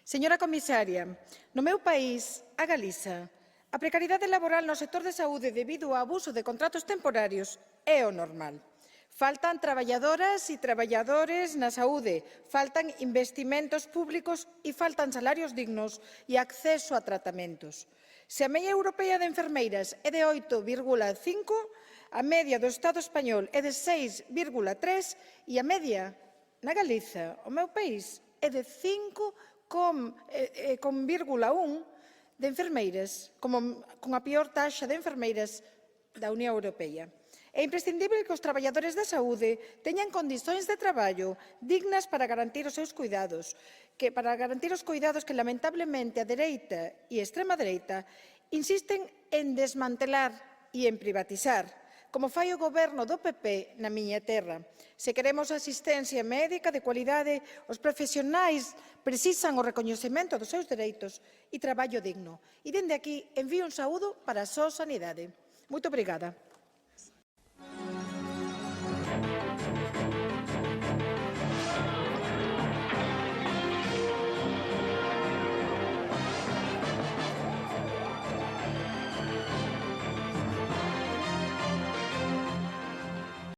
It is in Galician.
Señora comisaria, no meu país, a Galiza, a precariedade laboral no sector de saúde debido ao abuso de contratos temporarios é o normal. Faltan traballadoras e traballadores na saúde, faltan investimentos públicos e faltan salarios dignos e acceso a tratamentos. Se a media europea de enfermeiras é de 8,5, a media do Estado español é de 6,3 e a media na Galiza, o meu país, é de 5,1 de enfermeiras, con a peor taxa de enfermeiras da Unión Europea. É imprescindible que os traballadores da saúde teñan condicións de traballo dignas para garantir os seus cuidados, que lamentablemente a dereita e a extrema dereita insisten en desmantelar e en privatizar, como fai o goberno do PP na miña terra. Se queremos asistencia médica de cualidade, os profesionais precisan o recoñecemento dos seus dereitos e traballo digno. E dende aquí envío un saúdo para a súa sanidade. Moito obrigada.